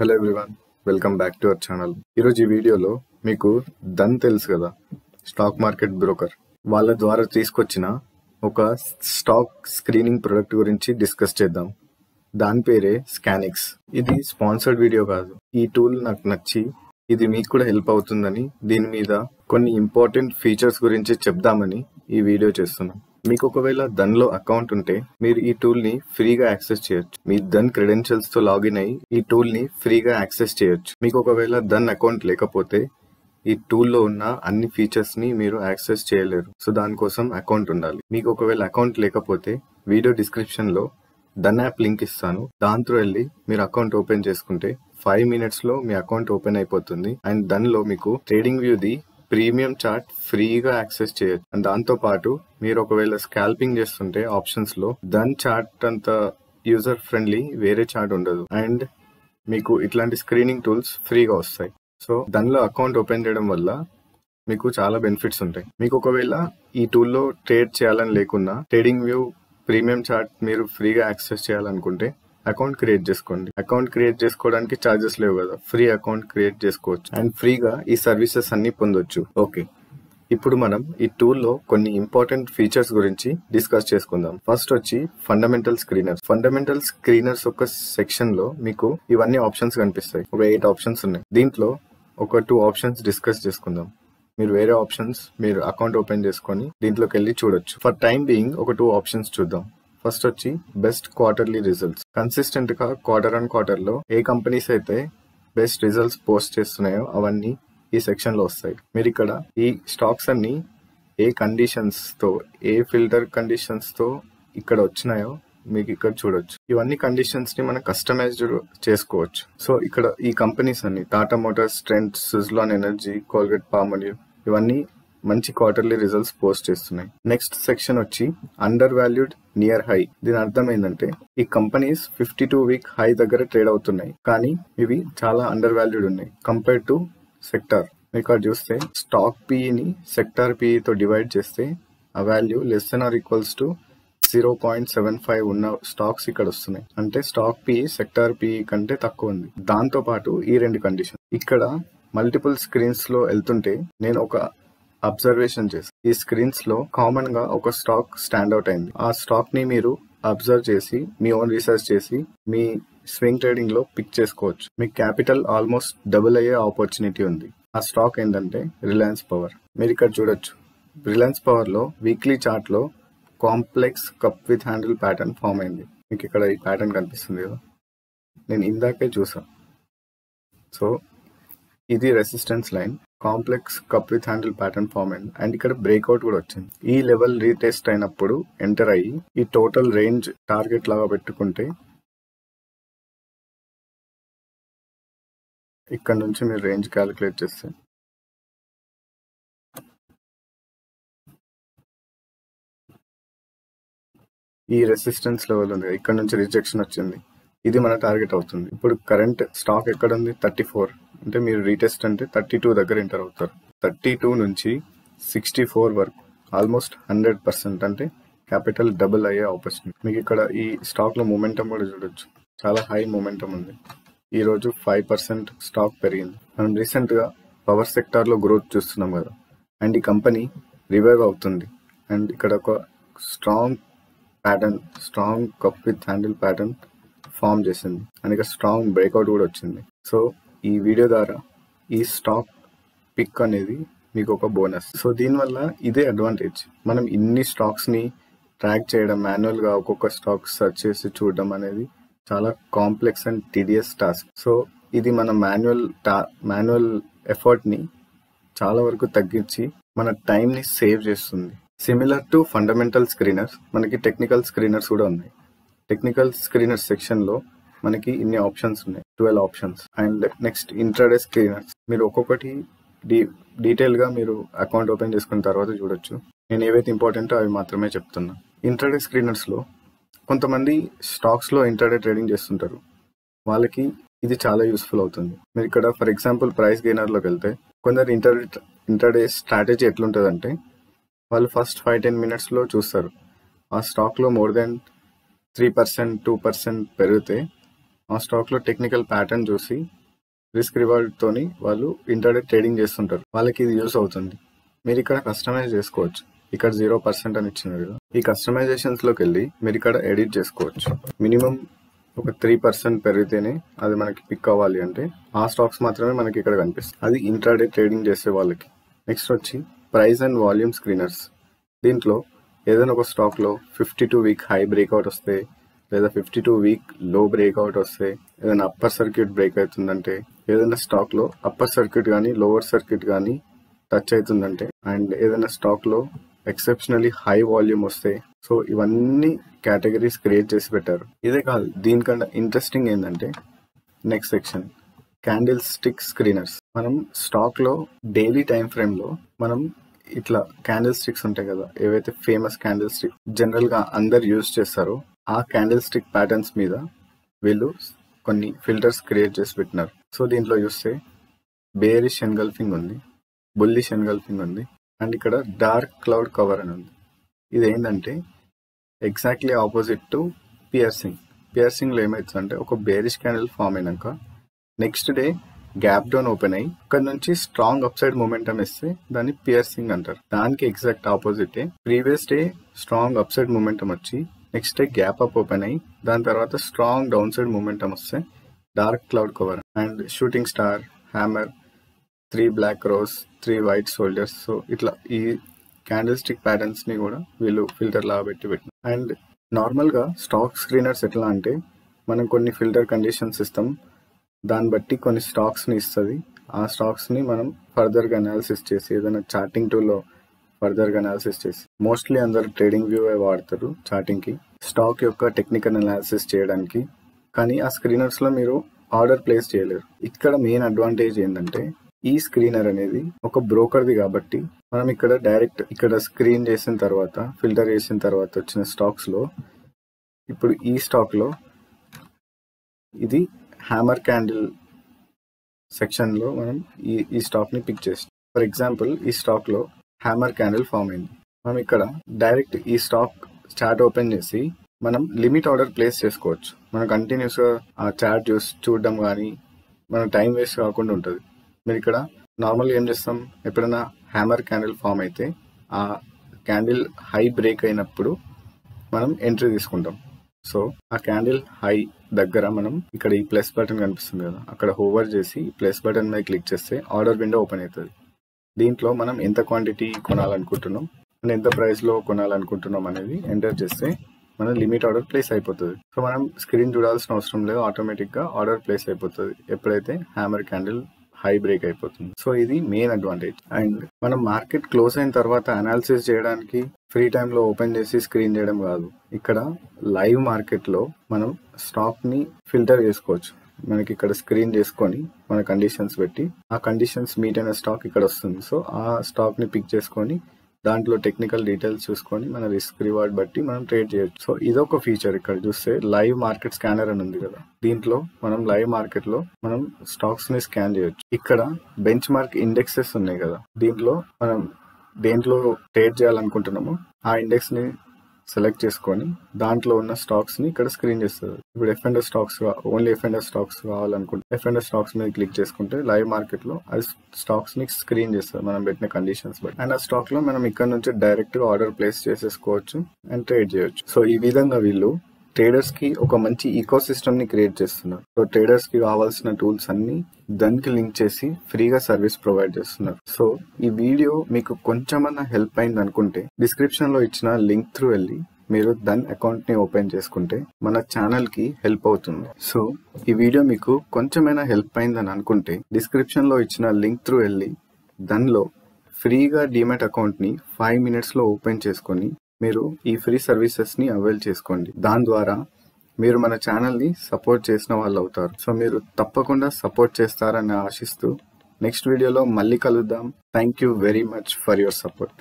Hello everyone, welcome back to our channel. ఈరోజు ఈ వీడియోలో మీకు ధన్ తెలుసు కదా, స్టాక్ మార్కెట్ బ్రోకర్, వాళ్ళ ద్వారా తీసుకొచ్చిన ఒక స్టాక్ స్క్రీనింగ్ ప్రొడక్ట్ గురించి డిస్కస్ చేద్దాం. దాని పేరే స్కానిక్స్. ఇది స్పాన్సర్డ్ వీడియో కాదు. ఈ టూల్ నాకు నచ్చి ఇది మీకు కూడా హెల్ప్ అవుతుందని దీని మీద కొన్ని ఇంపార్టెంట్ ఫీచర్స్ గురించి చెప్దామని ఈ వీడియో చేస్తున్నాం. మీకు ఒకవేళ ధన్లో అకౌంట్ ఉంటే మీరు ఈ టూల్ ని ఫ్రీగా యాక్సెస్ చేయొచ్చు. మీ ధన్ క్రెడెన్షియల్స్ తో లాగిన్ అయ్యి ఈ టూల్ ని ఫ్రీగా యాక్సెస్ చేయొచ్చు. మీకు ఒకవేళ ధన్ అకౌంట్ లేకపోతే ఈ టూల్లో ఉన్న అన్ని ఫీచర్స్ ని మీరు యాక్సెస్ చేయలేరు. సో దానికోసం అకౌంట్ ఉండాలి. మీకు ఒకవేళ అకౌంట్ లేకపోతే వీడియో డిస్క్రిప్షన్ లో ధన్ యాప్ లింక్ ఇస్తాను. దాంతో వెళ్ళి మీరు అకౌంట్ ఓపెన్ చేసుకుంటే 5 minutes లో మీ అకౌంట్ ఓపెన్ అయిపోతుంది. అండ్ ధన్ లో మీకు trading view the premium chart ఫ్రీగా యాక్సెస్ చేయొచ్చు. అండ్ దాంతో పాటు మీరు ఒకవేళ స్కాల్పింగ్ చేస్తుంటే ఆప్షన్స్ లో ధన్ చార్ట్ అంత యూజర్ ఫ్రెండ్లీ వేరే చార్ట్ ఉండదు. అండ్ మీకు ఇట్లాంటి స్క్రీనింగ్ టూల్స్ ఫ్రీగా వస్తాయి. సో ధన్లో అకౌంట్ ఓపెన్ చేయడం వల్ల మీకు చాలా బెనిఫిట్స్ ఉంటాయి. మీకు ఒకవేళ ఈ టూల్లో ట్రేడ్ చేయాలని లేకున్నా ట్రేడింగ్ వ్యూ ప్రీమియం చార్ట్ మీరు ఫ్రీగా యాక్సెస్ చేయాలనుకుంటే అకౌంట్ క్రియేట్ చేసుకోండి. అకౌంట్ క్రియేట్ చేసుకోవడానికి ఛార్జెస్ లేవు కదా, ఫ్రీ అకౌంట్ క్రియేట్ చేసుకోవచ్చు అండ్ ఫ్రీగా ఈ సర్వీసెస్ అన్ని పొందొచ్చు. ఓకే, ఇప్పుడు మనం ఈ టూల్లో కొన్ని ఇంపార్టెంట్ ఫీచర్స్ గురించి డిస్కస్ చేసుకుందాం. ఫస్ట్ వచ్చి ఫండమెంటల్ స్క్రీనర్స్. ఫండమెంటల్ స్క్రీనర్స్ ఒక సెక్షన్ లో మీకు ఇవన్నీ ఆప్షన్స్ కనిపిస్తాయి. ఒక 8 ఆప్షన్స్ ఉన్నాయి. దీంట్లో ఒక 2 ఆప్షన్స్ డిస్కస్ చేసుకుందాం. మీరు వేరే ఆప్షన్స్ మీరు అకౌంట్ ఓపెన్ చేసుకొని దీంట్లోకి వెళ్ళి చూడొచ్చు. ఫర్ టైం బీయింగ్ ఒక 2 ఆప్షన్స్ చూద్దాం. ఫస్ట్ వచ్చి బెస్ట్ క్వార్టర్లీ రిజల్ట్స్. కన్సిస్టెంట్ గా క్వార్టర్ ఆన్ క్వార్టర్ లో ఏ కంపెనీస్ అయితే బెస్ట్ రిజల్ట్స్ పోస్ట్ చేస్తున్నాయో అవన్నీ ఈ సెక్షన్ లో వస్తాయి. మీరు ఇక్కడ ఈ స్టాక్స్ అన్ని ఏ కండిషన్స్ తో, ఏ ఫిల్టర్ కండిషన్స్ తో ఇక్కడ వచ్చినాయో మీకు ఇక్కడ చూడొచ్చు. ఇవన్నీ కండిషన్స్ ని మనం కస్టమైజ్డ్ చేసుకోవచ్చు. సో ఇక్కడ ఈ కంపెనీస్ అన్ని Tata Motors, Trent, Suzlon Energy, Colgate Palmolive ఇవన్నీ మంచి క్వార్టర్లీ రిజల్ట్స్ పోస్ట్ చేస్తున్నాయి. నెక్స్ట్ సెక్షన్ వచ్చి అండర్ వాల్యూడ్ నియర్ హై. దీని అర్థం ఏంటంటే ఈ కంపెనీస్ 52 వీక్ హై దగ్గర ట్రేడ్ అవుతున్నాయి, కానీ ఇవి చాలా అండర్ వాల్యూడ్ ఉన్నాయి కంపేర్ టు సెక్టార్. ఇక్కడ చూస్తే స్టాక్ పిఈని సెక్టార్ పిఈతో డివైడ్ చేస్తే ఆ value less than or equals to 0.75 ఉన్న స్టాక్స్ ఇక్కడ వస్తున్నాయి. అంటే స్టాక్ పిఈ సెక్టార్ పిఈ కంటే తక్కువ ఉంది. దాంతో పాటు ఈ 2 కండిషన్ ఇక్కడ మల్టిపుల్ స్క్రీన్స్ లో వెళ్తుంటే నేను ఒక అబ్జర్వేషన్ చేసి ఈ స్క్రీన్స్ లో కామన్ గా ఒక స్టాక్ స్టాండ్ అవుట్ అయింది. ఆ స్టాక్ ని మీరు అబ్జర్వ్ చేసి మీ ఓన్ రీసెర్చ్ చేసి మీ స్వింగ్ ట్రేడింగ్ లో పిక్ చేసుకోవచ్చు. మీ క్యాపిటల్ ఆల్మోస్ట్ డబుల్ అయ్యే ఆపర్చునిటీ ఉంది. ఆ స్టాక్ ఏంటంటే రిలయన్స్ పవర్. మీరు ఇక్కడ చూడొచ్చు, రిలయన్స్ పవర్ లో వీక్లీ చార్ట్ లో complex cup with handle pattern form అయింది. మీకు ఇక్కడ ఈ ప్యాటర్న్ కనిపిస్తుంది కదా, నేను ఇందాకే చూసా. సో ఇది resistance line, complex cup with handle pattern form అయింది. అండ్ ఇక్కడ బ్రేక్అవుట్ కూడా వచ్చింది. ఈ లెవెల్ రీటెస్ట్ అయినప్పుడు ఎంటర్ అయ్యి ఈ టోటల్ రేంజ్ టార్గెట్ లాగా పెట్టుకుంటే ఇక్కడ నుంచి మీరు రేంజ్ క్యాలిక్యులేట్ చేస్తే ఈ రెసిస్టెన్స్ లెవెల్ ఉంది, ఇక్కడ నుంచి రిజెక్షన్ వచ్చింది. ఇది మన టార్గెట్ అవుతుంది. ఇప్పుడు కరెంట్ స్టాక్ ఎక్కడ ఉంది? 34. అంటే మీరు రీటెస్ట్ అంటే 32 దగ్గర ఎంటర్ అవుతారు. 32 నుంచి 64 వరకు ఆల్మోస్ట్ 100%, అంటే క్యాపిటల్ డబుల్ అయ్యే ఆపర్చునిటీ. మీకు ఇక్కడ ఈ స్టాక్ లో మొమెంటం కూడా చూడొచ్చు, చాలా హై మొమెంటం ఉంది. ఈ రోజు 5% స్టాక్ పెరిగింది. మనం రీసెంట్ గా పవర్ సెక్టార్ లో గ్రోత్ చూస్తున్నాం కదా, అండ్ ఈ కంపెనీ రివైవ్ అవుతుంది. అండ్ ఇక్కడ ఒక strong pattern, strong cup with handle pattern form చేసింది. అండ్ ఇక్కడ స్ట్రాంగ్ బ్రేక్అవుట్ కూడా వచ్చింది. సో ఈ వీడియో ద్వారా ఈ స్టాక్ పిక్ అనేది మీకు ఒక బోనస్. సో దీనివల్ల ఇదే అడ్వాంటేజ్, మనం ఇన్ని స్టాక్స్ ని ట్రాక్ చేయడం, మాన్యువల్ గా ఒక్కొక్క స్టాక్ సెర్చ్ చేసి చూడడం అనేది చాలా complex and tedious task. So ఇది మన మాన్యువల్ ఎఫర్ట్ ని చాలా వరకు తగ్గించి మన టైం ని సేవ్ చేస్తుంది. సిమిలర్ టు ఫండమెంటల్ స్క్రీనర్స్ మనకి టెక్నికల్ స్క్రీనర్స్ కూడా ఉన్నాయి. టెక్నికల్ స్క్రీనర్స్ సెక్షన్ లో మనకి ఇన్ని ఆప్షన్స్ ఉన్నాయి, 12 options. And next intraday screeners. మీరు ఒక్కొక్కటి డీటెయిల్ గా మీరు అకౌంట్ ఓపెన్ చేసుకున్న తర్వాత చూడొచ్చు. నేను ఏవైతే ఇంపార్టెంటో అవి మాత్రమే చెప్తున్నా. ఇంట్రాడే స్క్రీనర్స్ లో కొంతమంది స్టాక్స్ లో ఇంట్రాడే ట్రేడింగ్ చేస్తుంటారు, వాళ్ళకి ఇది చాలా యూస్ఫుల్ అవుతుంది. మీరు ఇక్కడ ఫర్ ఎగ్జాంపుల్ ప్రైస్ గెయినర్ లోకి వెళ్తే కొందరు ఇంట్రాడే స్ట్రాటజీ ఎట్లుంటదంటే వాళ్ళు ఫస్ట్ 5-10 minutes లో చూస్తారు ఆ స్టాక్ లో మోర్ దెన్ 3%, 2% పెరిగితే ఆ స్టాక్ లో టెక్నికల్ ప్యాటర్న్ చూసి రిస్క్ రివార్డ్ తోని వాళ్ళు ఇంటర్డే ట్రేడింగ్ చేస్తుంటారు. వాళ్ళకి ఇది యూస్ అవుతుంది. మీరు ఇక్కడ కస్టమైజ్ చేసుకోవచ్చు. ఇక్కడ 0% అని ఇచ్చినారు కదా, ఈ కస్టమైజేషన్స్ లోకి వెళ్ళి మీరు ఇక్కడ ఎడిట్ చేసుకోవచ్చు. మినిమం ఒక 3% పెరిగితేనే అది మనకి పిక్ అవ్వాలి అంటే ఆ స్టాక్స్ మాత్రమే మనకి ఇక్కడ కనిపిస్తుంది. అది ఇంట్రాడే ట్రేడింగ్ చేసే వాళ్ళకి. నెక్స్ట్ వచ్చి ప్రైస్ అండ్ వాల్యూమ్ స్క్రీనర్స్. దీంట్లో ఏదైనా ఒక స్టాక్ లో 52 వీక్ హై బ్రేక్అవుట్ వస్తే, లేదా 52 వీక్ లో బ్రేక్అవుట్ వస్తే, ఏదైనా అప్పర్ సర్క్యూట్ బ్రేక్ అవుతుందంటే, ఏదైనా స్టాక్ లో అప్పర్ సర్క్యూట్ కానీ లోవర్ సర్క్యూట్ కానీ టచ్ అవుతుందంటే, అండ్ ఏదైనా స్టాక్ లో ఎక్సెప్షనలీ హై వాల్యూమ్ వస్తే, సో ఇవన్నీ కేటగిరీస్ క్రియేట్ చేసి పెట్టారు. ఇదే కాదు, దీనికన్నా ఇంట్రెస్టింగ్ ఏంటంటే next section candle stick screeners. మనం స్టాక్ లో డైలీ టైం ఫ్రేమ్ లో మనం ఇట్లా క్యాండిల్ స్టిక్స్ ఉంటాయి కదా, ఏవైతే ఫేమస్ క్యాండిల్ స్టిక్ జనరల్ గా అందరు యూజ్ చేస్తారో ఆ క్యాండిల్ స్టిక్ ప్యాటర్న్స్ మీద వీళ్ళు కొన్ని ఫిల్టర్స్ క్రియేట్ చేసి పెట్టినారు. సో దీంట్లో చూస్తే బేరిష్ ఎన్గల్ఫింగ్ ఉంది, బుల్లిష్ ఎన్గల్ఫింగ్ ఉంది, అండ్ ఇక్కడ డార్క్ క్లౌడ్ కవర్ అని ఉంది. ఇది ఏంటంటే exactly opposite to piercing. Piercing లో ఏమవుతుందంటే ఒక బేరిష్ క్యాండిల్ ఫామ్ అయినాక next day gap down open అయ్యి అక్కడ నుంచి స్ట్రాంగ్ అప్ సైడ్ మొమెంటం ఇస్తే దాన్ని పియర్సింగ్ అంటారు. దానికి exact opposite previous day strong up side momentum వచ్చి next day gap up open అయ్యి దాని తర్వాత స్ట్రాంగ్ డౌన్ సైడ్ మొమెంటం వస్తే dark cloud cover. And shooting star, hammer, 3 black crows, 3 white soldiers. So ఇట్లా ఈ క్యాండిల్ స్టిక్ ప్యాటర్న్స్ ని కూడా వీళ్ళు ఫిల్టర్ లాగా పెట్టిన. అండ్ నార్మల్ గా స్టాక్ స్క్రీనర్స్ ఎట్లా అంటే మనం కొన్ని ఫిల్టర్ కండిషన్స్ ఇస్తాం, దాన్ని బట్టి కొన్ని స్టాక్స్ ని ఇస్తుంది. ఆ స్టాక్స్ ని మనం ఫర్దర్ గా అనాలిసిస్ చేసి ఏదైనా చార్టింగ్ టూల్ లో ఫర్దర్ గా అనాలిసిస్ చేసి, మోస్ట్లీ అందరు ట్రేడింగ్ వ్యూ వాడతారు చార్టింగ్ కి, స్టాక్ యొక్క టెక్నికల్ అనాలిసిస్ చేయడానికి. కానీ ఆ స్క్రీనర్స్ లో మీరు ఆర్డర్ ప్లేస్ చేయలేరు. ఇక్కడ మెయిన్ అడ్వాంటేజ్ ఏంటంటే ఈ స్క్రీనర్ అనేది ఒక బ్రోకర్ది కాబట్టి మనం ఇక్కడ డైరెక్ట్ ఇక్కడ స్క్రీన్ చేసిన తర్వాత ఫిల్టర్ చేసిన తర్వాత వచ్చిన స్టాక్స్ లో ఇప్పుడు ఈ స్టాక్ లో ఇది హ్యామర్ క్యాండిల్ సెక్షన్ లో మనం ఈ స్టాక్ ని పిక్ చేస్తాం. ఫర్ ఎగ్జాంపుల్ ఈ స్టాక్ లో హ్యామర్ క్యాండిల్ ఫామ్ అయింది. మనం ఇక్కడ డైరెక్ట్ ఈ స్టాక్ చార్ట్ ఓపెన్ చేసి మనం లిమిట్ ఆర్డర్ ప్లేస్ చేసుకోవచ్చు. మనం కంటిన్యూస్ గా ఆ చార్ట్ చూడడం కానీ మన టైం వేస్ట్ కాకుండా ఉంటుంది. మీరు ఇక్కడ నార్మల్గా ఏం చేస్తాం, ఎప్పుడైనా హ్యామర్ క్యాండిల్ ఫామ్ అయితే ఆ క్యాండిల్ హై బ్రేక్ అయినప్పుడు మనం ఎంట్రీ తీసుకుంటాం. సో ఆ క్యాండిల్ హై దగ్గర మనం ఇక్కడ ఈ ప్లస్ బటన్ కనిపిస్తుంది కదా, అక్కడ హోవర్ చేసి ప్లస్ బటన్ మీద క్లిక్ చేస్తే ఆర్డర్ విండో ఓపెన్ అవుతుంది. దీంట్లో మనం ఎంత క్వాంటిటీ కొనాలనుకుంటున్నాం అండ్ ఎంత ప్రైస్ లో కొనాలనుకుంటున్నాం అనేది ఎంటర్ చేస్తే మన లిమిట్ ఆర్డర్ ప్లేస్ అయిపోతుంది. సో మనం స్క్రీన్ చూడాల్సిన అవసరం లేదు, ఆటోమేటిక్ గా ఆర్డర్ ప్లేస్ అయిపోతుంది ఎప్పుడైతే హ్యామర్ క్యాండిల్ హై బ్రేక్ అయిపోతుంది. సో ఇది మెయిన్ అడ్వాంటేజ్. అండ్ మనం మార్కెట్ క్లోజ్ అయిన తర్వాత అనాలిసిస్ చేయడానికి ఫ్రీ టైమ్ లో ఓపెన్ చేసి స్క్రీన్ చేయడం కాదు, ఇక్కడ లైవ్ మార్కెట్ లో మనం స్టాక్ ని ఫిల్టర్ చేసుకోవచ్చు. మనకి ఇక్కడ స్క్రీన్ చేసుకొని మన కండిషన్స్ పెట్టి ఆ కండిషన్స్ మీట్ అయిన స్టాక్ ఇక్కడ వస్తుంది. సో ఆ స్టాక్ ని పిక్ చేసుకొని దాంట్లో టెక్నికల్ డీటెయిల్స్ చూసుకొని మన రిస్క్ రివార్డ్ బట్టి మనం ట్రేడ్ చేయొచ్చు. సో ఇదొక ఫీచర్. ఇక్కడ చూస్తే లైవ్ మార్కెట్ స్కానర్ అని ఉంది కదా, దీంట్లో మనం లైవ్ మార్కెట్ లో మనం స్టాక్స్ ని స్కాన్ చేయొచ్చు. ఇక్కడ బెంచ్ మార్క్ ఇండెక్సెస్ ఉన్నాయి కదా, దీంట్లో మనం దేంట్లో ట్రేడ్ చేయాలనుకుంటున్నామో ఆ ఇండెక్స్ ని సెలెక్ట్ చేసుకొని దాంట్లో ఉన్న స్టాక్స్ ని ఇక్కడ స్క్రీన్ చేస్తుంది. ఇప్పుడు F&S stocks only F&S stocks కావాలనుకుంటే F&S స్టాక్స్ మీద క్లిక్ చేసుకుంటే లైవ్ మార్కెట్ లో అది స్టాక్స్ ని స్క్రీన్ చేస్తుంది మనం పెట్టిన కండిషన్స్ బట్టి. అండ్ ఆ స్టాక్ లో మనం ఇక్కడ నుంచి డైరెక్ట్ గా ఆర్డర్ ప్లేస్ చేసేసుకోవచ్చు అండ్ ట్రేడ్ చేయొచ్చు. సో ఈ విధంగా వీళ్ళు ట్రేడర్స్ కి ఒక మంచి ఈకో సిస్టమ్ ని క్రియేట్ చేస్తున్నారు. సో ట్రేడర్స్ కి కావాల్సిన టూల్స్ అన్ని దానికి లింక్ చేసి ఫ్రీగా సర్వీస్ ప్రొవైడ్ చేస్తున్నారు. సో ఈ వీడియో మీకు కొంచెమన్నా హెల్ప్ అయింది అనుకుంటే డిస్క్రిప్షన్ లో ఇచ్చిన లింక్ త్రూ వెళ్ళి మీరు దన్ అకౌంట్ ని ఓపెన్ చేసుకుంటే మన ఛానల్ కి హెల్ప్ అవుతుంది. సో ఈ వీడియో మీకు కొంచెమైనా హెల్ప్ అయిందని అనుకుంటే డిస్క్రిప్షన్ లో ఇచ్చిన లింక్ త్రూ వెళ్ళి దానిలో ఫ్రీగా డీమ్యాట్ అకౌంట్ ని 5 minutes లో ఓపెన్ చేసుకొని మీరు ఈ ఫ్రీ సర్వీసెస్ ని అవైల్ చేసుకోండి. దాని ద్వారా మీరు మన ఛానల్ ని సపోర్ట్ చేసిన వాళ్ళు అవుతారు. సో మీరు తప్పకుండా సపోర్ట్ చేస్తారని ఆశిస్తూ నెక్స్ట్ వీడియోలో మళ్ళీ కలుద్దాం. Thank you very much for your support.